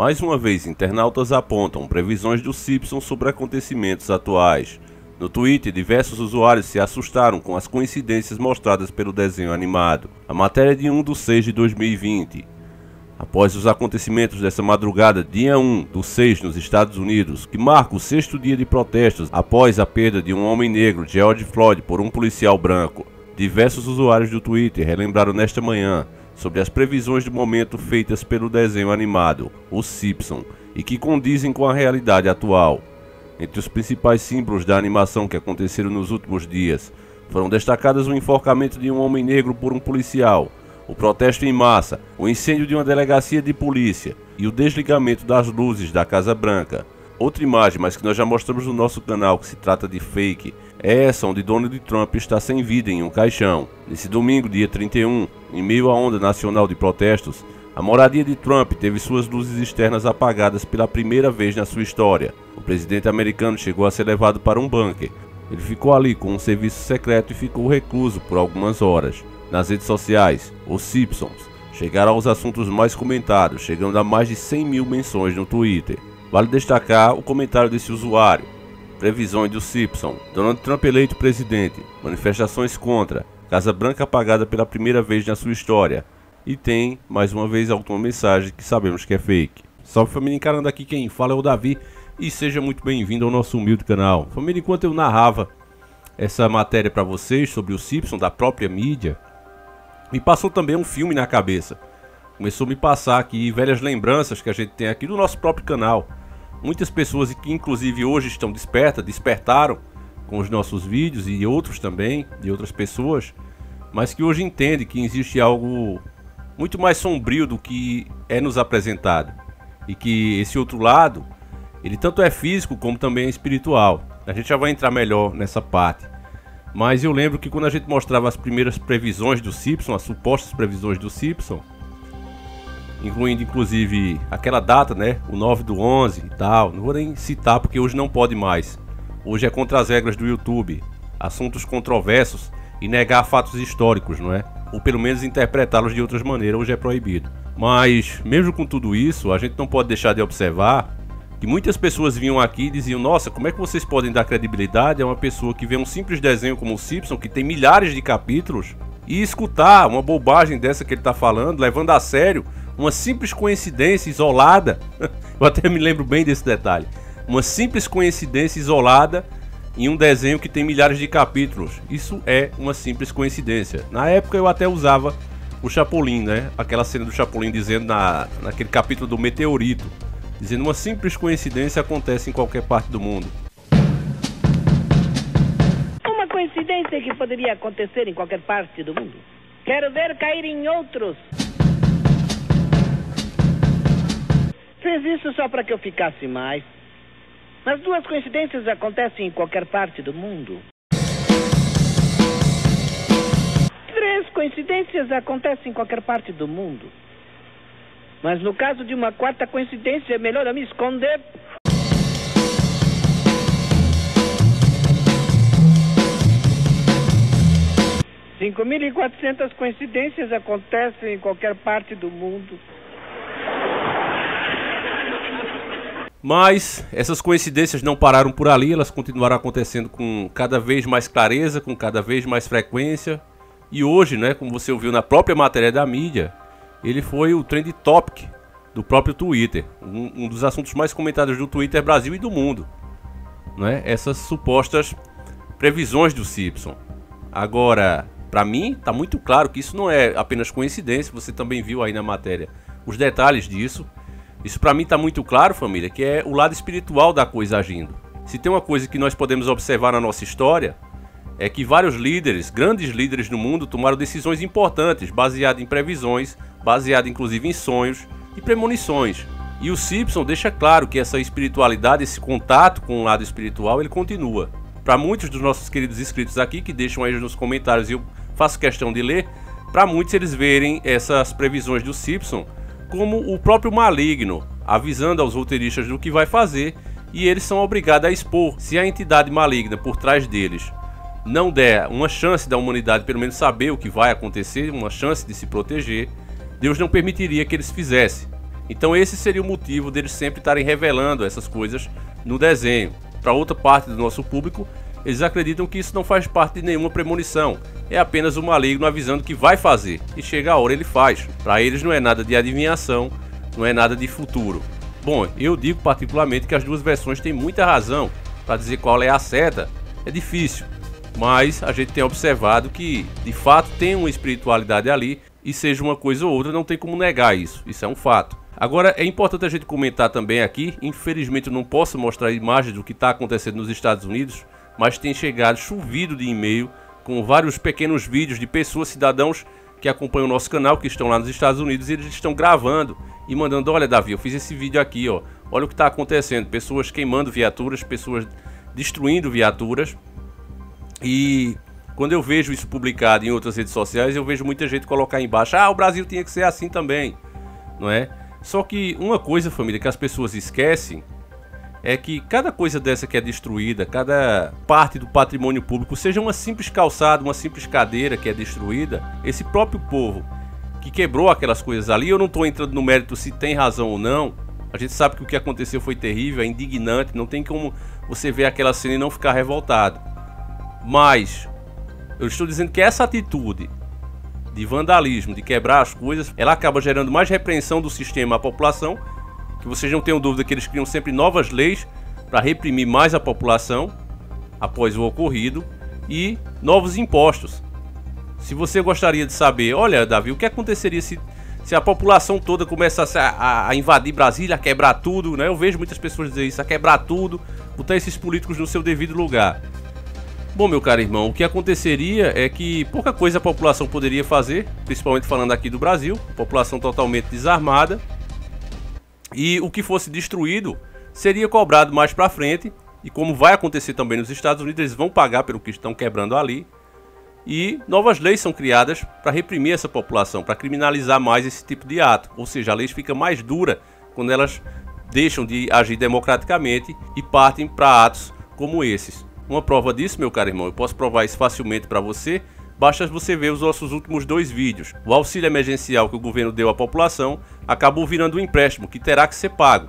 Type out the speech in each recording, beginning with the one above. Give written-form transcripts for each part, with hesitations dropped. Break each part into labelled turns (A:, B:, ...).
A: Mais uma vez, internautas apontam previsões dos Simpsons sobre acontecimentos atuais. No Twitter, diversos usuários se assustaram com as coincidências mostradas pelo desenho animado. A matéria é de 1/6 de 2020. Após os acontecimentos dessa madrugada, dia 1/6 nos Estados Unidos, que marca o 6º dia de protestos após a perda de um homem negro, George Floyd, por um policial branco, diversos usuários do Twitter relembraram nesta manhã sobre as previsões do momento feitas pelo desenho animado, Os Simpsons, e que condizem com a realidade atual. Entre os principais símbolos da animação que aconteceram nos últimos dias, foram destacadas o enforcamento de um homem negro por um policial, o protesto em massa, o incêndio de uma delegacia de polícia e o desligamento das luzes da Casa Branca. Outra imagem, mas que nós já mostramos no nosso canal, que se trata de fake, é essa onde Donald Trump está sem vida em um caixão. Nesse domingo, dia 31, em meio à onda nacional de protestos, a moradia de Trump teve suas luzes externas apagadas pela primeira vez na sua história. O presidente americano chegou a ser levado para um bunker. Ele ficou ali com um serviço secreto e ficou recluso por algumas horas. Nas redes sociais, os Simpsons chegaram aos assuntos mais comentados, chegando a mais de 100 mil menções no Twitter. Vale destacar o comentário desse usuário: previsões do Simpsons, Donald Trump eleito presidente, manifestações contra, Casa Branca apagada pela primeira vez na sua história. E tem, mais uma vez, a última mensagem que sabemos que é fake. Salve família, encarando aqui quem fala é o Davi e seja muito bem-vindo ao nosso humilde canal. Família, enquanto eu narrava essa matéria para vocês sobre o Simpsons da própria mídia, me passou também um filme na cabeça. Começou a me passar aqui velhas lembranças que a gente tem aqui do nosso próprio canal. Muitas pessoas que inclusive hoje estão despertaram com os nossos vídeos e outros também, de outras pessoas, mas que hoje entendem que existe algo muito mais sombrio do que é nos apresentado. E que esse outro lado, ele tanto é físico como também é espiritual. A gente já vai entrar melhor nessa parte. Mas eu lembro que quando a gente mostrava as primeiras previsões do Simpsons, as supostas previsões do Simpsons, incluindo inclusive aquela data, né, o 9/11 e tal, não vou nem citar porque hoje não pode mais. Hoje é contra as regras do YouTube, assuntos controversos e negar fatos históricos, não é? Ou pelo menos interpretá-los de outras maneiras, hoje é proibido. Mas mesmo com tudo isso, a gente não pode deixar de observar que muitas pessoas vinham aqui e diziam: nossa, como é que vocês podem dar credibilidade a uma pessoa que vê um simples desenho como o Simpsons, que tem milhares de capítulos, e escutar uma bobagem dessa que ele está falando, levando a sério uma simples coincidência isolada. Eu até me lembro bem desse detalhe. Uma simples coincidência isolada em um desenho que tem milhares de capítulos. Isso é uma simples coincidência. Na época eu até usava o Chapolin, né? Aquela cena do Chapolin dizendo naquele capítulo do meteorito, dizendo: uma simples coincidência acontece em qualquer parte do mundo.
B: Uma coincidência que poderia acontecer em qualquer parte do mundo. Quero ver cair em outros. Fez isso só para que eu ficasse mais. Mas duas coincidências acontecem em qualquer parte do mundo. 3 coincidências acontecem em qualquer parte do mundo. Mas no caso de uma 4ª coincidência, é melhor eu me esconder. – 5.400 coincidências acontecem em qualquer parte do mundo.
A: Mas essas coincidências não pararam por ali, elas continuaram acontecendo com cada vez mais clareza, com cada vez mais frequência. E hoje, né, como você ouviu na própria matéria da mídia, ele foi o trend topic do próprio Twitter, um dos assuntos mais comentados do Twitter Brasil e do mundo, né? Essas supostas previsões do Simpsons. Agora, para mim, tá muito claro que isso não é apenas coincidência. Você também viu aí na matéria os detalhes disso. Isso para mim tá muito claro, família, que é o lado espiritual da coisa agindo. Se tem uma coisa que nós podemos observar na nossa história, é que vários líderes, grandes líderes no mundo, tomaram decisões importantes, baseadas em previsões, baseadas inclusive em sonhos e premonições. E o Simpsons deixa claro que essa espiritualidade, esse contato com o lado espiritual, ele continua. Para muitos dos nossos queridos inscritos aqui, que deixam aí nos comentários e eu faço questão de ler, para muitos eles verem essas previsões do Simpsons como o próprio maligno, avisando aos roteiristas do que vai fazer, e eles são obrigados a expor. Se a entidade maligna por trás deles não der uma chance da humanidade pelo menos saber o que vai acontecer, uma chance de se proteger, Deus não permitiria que eles fizessem. Então esse seria o motivo deles sempre estarem revelando essas coisas no desenho. Para outra parte do nosso público, eles acreditam que isso não faz parte de nenhuma premonição, é apenas o maligno avisando que vai fazer, e chega a hora ele faz. Para eles não é nada de adivinhação, não é nada de futuro. Bom, eu digo particularmente que as duas versões têm muita razão. Para dizer qual é a certa é difícil, mas a gente tem observado que de fato tem uma espiritualidade ali, e seja uma coisa ou outra, não tem como negar isso é um fato. Agora é importante a gente comentar também aqui, infelizmente eu não posso mostrar imagens do que está acontecendo nos Estados Unidos, mas tem chegado chovido de e-mail com vários pequenos vídeos de pessoas, cidadãos que acompanham o nosso canal, que estão lá nos Estados Unidos, e eles estão gravando e mandando: olha, Davi, eu fiz esse vídeo aqui, ó, olha o que está acontecendo, pessoas queimando viaturas, pessoas destruindo viaturas. E quando eu vejo isso publicado em outras redes sociais, eu vejo muita gente colocar embaixo: ah, o Brasil tinha que ser assim também, não é? Só que uma coisa, família, que as pessoas esquecem é que cada coisa dessa que é destruída, cada parte do patrimônio público, seja uma simples calçada, uma simples cadeira que é destruída, esse próprio povo que quebrou aquelas coisas ali, eu não estou entrando no mérito se tem razão ou não, a gente sabe que o que aconteceu foi terrível, é indignante, não tem como você ver aquela cena e não ficar revoltado. Mas eu estou dizendo que essa atitude de vandalismo, de quebrar as coisas, ela acaba gerando mais repreensão do sistema à população, que vocês não tenham dúvida que eles criam sempre novas leis para reprimir mais a população após o ocorrido, e novos impostos. Se você gostaria de saber, olha, Davi, o que aconteceria se a população toda começasse a invadir Brasília, a quebrar tudo, né? Eu vejo muitas pessoas dizer isso, a quebrar tudo, botar esses políticos no seu devido lugar. Bom, meu caro irmão, o que aconteceria é que pouca coisa a população poderia fazer, principalmente falando aqui do Brasil, população totalmente desarmada, e o que fosse destruído seria cobrado mais pra frente, e como vai acontecer também nos Estados Unidos, eles vão pagar pelo que estão quebrando ali, e novas leis são criadas para reprimir essa população, para criminalizar mais esse tipo de ato, ou seja, a lei fica mais dura quando elas deixam de agir democraticamente e partem para atos como esses. Uma prova disso, meu caro irmão, eu posso provar isso facilmente para você, basta você ver os nossos últimos 2 vídeos. O auxílio emergencial que o governo deu à população acabou virando um empréstimo que terá que ser pago.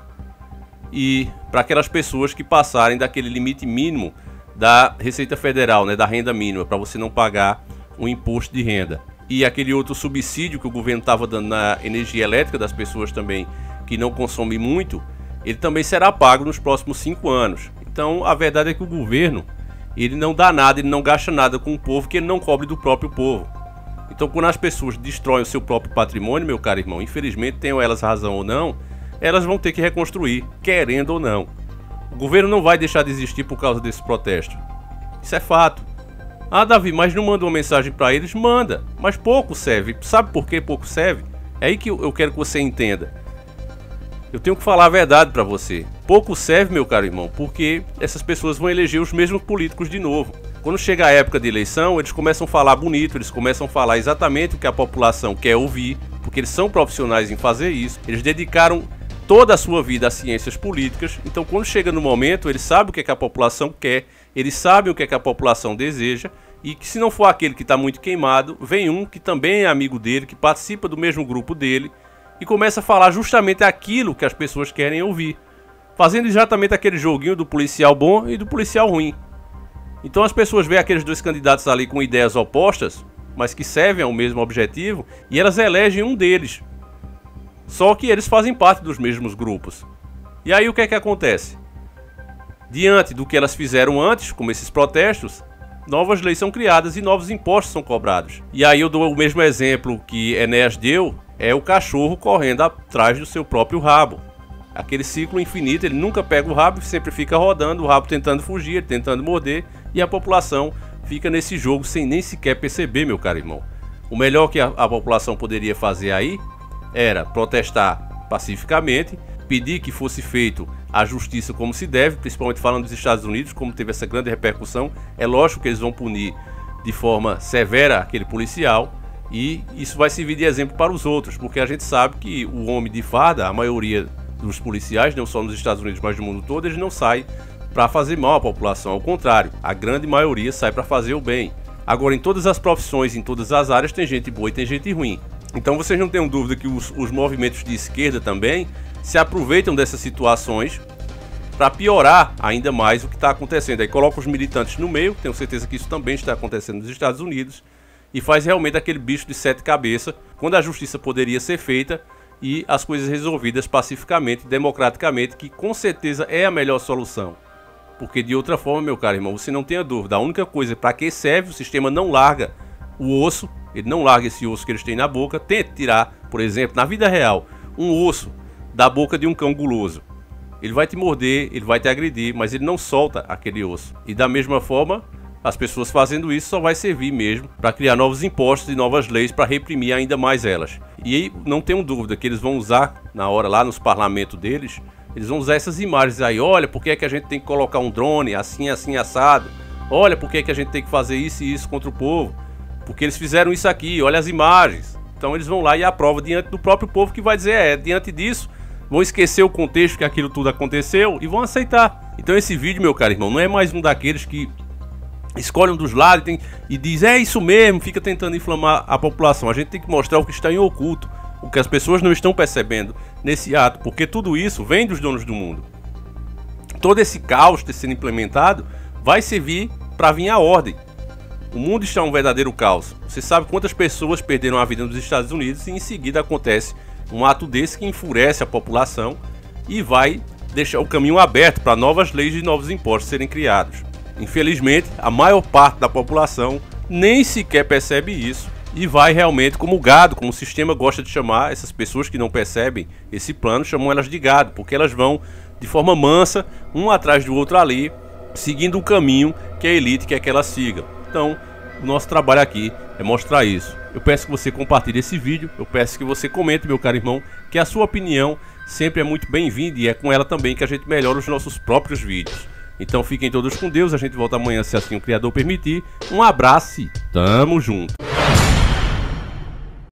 A: E para aquelas pessoas que passarem daquele limite mínimo da Receita Federal, né, da renda mínima, para você não pagar um imposto de renda. E aquele outro subsídio que o governo estava dando na energia elétrica das pessoas também que não consomem muito, ele também será pago nos próximos 5 anos. Então a verdade é que o governo, ele não dá nada, ele não gasta nada com o povo que ele não cobre do próprio povo. Então quando as pessoas destroem o seu próprio patrimônio, meu caro irmão, infelizmente, tenham elas razão ou não, elas vão ter que reconstruir, querendo ou não. O governo não vai deixar de existir por causa desse protesto. Isso é fato. Ah, Davi, mas não manda uma mensagem para eles? Manda, mas pouco serve. Sabe por que pouco serve? É aí que eu quero que você entenda. Eu tenho que falar a verdade para você. Pouco serve, meu caro irmão, porque essas pessoas vão eleger os mesmos políticos de novo. Quando chega a época de eleição, eles começam a falar bonito, eles começam a falar exatamente o que a população quer ouvir, porque eles são profissionais em fazer isso. Eles dedicaram toda a sua vida a ciências políticas, então quando chega no momento, eles sabem o que é que a população quer, eles sabem o que é que a população deseja, e que se não for aquele que está muito queimado, vem um que também é amigo dele, que participa do mesmo grupo dele, e começa a falar justamente aquilo que as pessoas querem ouvir, fazendo exatamente aquele joguinho do policial bom e do policial ruim. Então as pessoas veem aqueles 2 candidatos ali com ideias opostas, mas que servem ao mesmo objetivo, e elas elegem um deles. Só que eles fazem parte dos mesmos grupos. E aí o que é que acontece? Diante do que elas fizeram antes, como esses protestos, novas leis são criadas e novos impostos são cobrados. E aí eu dou o mesmo exemplo que Enéas deu, é o cachorro correndo atrás do seu próprio rabo. Aquele ciclo infinito, ele nunca pega o rabo, sempre fica rodando, o rabo tentando fugir, tentando morder, e a população fica nesse jogo sem nem sequer perceber, meu caro irmão. O melhor que a população poderia fazer aí era protestar pacificamente, pedir que fosse feito a justiça como se deve, principalmente falando dos Estados Unidos, como teve essa grande repercussão. É lógico que eles vão punir de forma severa aquele policial, e isso vai servir de exemplo para os outros, porque a gente sabe que o homem de farda, a maioria dos policiais, não só nos Estados Unidos, mas no mundo todo, eles não saem para fazer mal à população, ao contrário, a grande maioria sai para fazer o bem. Agora, em todas as profissões, em todas as áreas, tem gente boa e tem gente ruim. Então vocês não tenham dúvida que os movimentos de esquerda também se aproveitam dessas situações para piorar ainda mais o que está acontecendo. Aí coloca os militantes no meio, tenho certeza que isso também está acontecendo nos Estados Unidos, e faz realmente aquele bicho de 7 cabeças, quando a justiça poderia ser feita e as coisas resolvidas pacificamente, democraticamente, que com certeza é a melhor solução. Porque de outra forma, meu caro irmão, você não tenha dúvida, a única coisa para que serve, o sistema não larga o osso, ele não larga esse osso que eles têm na boca. Tente tirar, por exemplo, na vida real, um osso da boca de um cão guloso. Ele vai te morder, ele vai te agredir, mas ele não solta aquele osso. E da mesma forma, as pessoas fazendo isso só vai servir mesmo para criar novos impostos e novas leis para reprimir ainda mais elas. E aí não tenham dúvida que eles vão usar na hora lá nos parlamentos deles, eles vão usar essas imagens aí. Olha, por que é que a gente tem que colocar um drone assim, assim, assado? Olha, por que é que a gente tem que fazer isso e isso contra o povo? Porque eles fizeram isso aqui, olha as imagens. Então eles vão lá e aprovam diante do próprio povo, que vai dizer, diante disso, vão esquecer o contexto que aquilo tudo aconteceu e vão aceitar. Então esse vídeo, meu caro irmão, não é mais um daqueles que escolhe um dos lados e diz, é isso mesmo, fica tentando inflamar a população. A gente tem que mostrar o que está em oculto, o que as pessoas não estão percebendo nesse ato, porque tudo isso vem dos donos do mundo. Todo esse caos ter sendo implementado vai servir para vir a ordem. O mundo está um verdadeiro caos. Você sabe quantas pessoas perderam a vida nos Estados Unidos e em seguida acontece um ato desse que enfurece a população e vai deixar o caminho aberto para novas leis e novos impostos serem criados. Infelizmente, a maior parte da população nem sequer percebe isso e vai realmente como gado, como o sistema gosta de chamar essas pessoas que não percebem esse plano, chamam elas de gado, porque elas vão de forma mansa, um atrás do outro ali, seguindo o caminho que a elite quer que elas sigam. Então, o nosso trabalho aqui é mostrar isso. Eu peço que você compartilhe esse vídeo, eu peço que você comente, meu caro irmão, que a sua opinião sempre é muito bem-vinda e é com ela também que a gente melhora os nossos próprios vídeos. Então fiquem todos com Deus, a gente volta amanhã se assim o Criador permitir. Um abraço e tamo junto!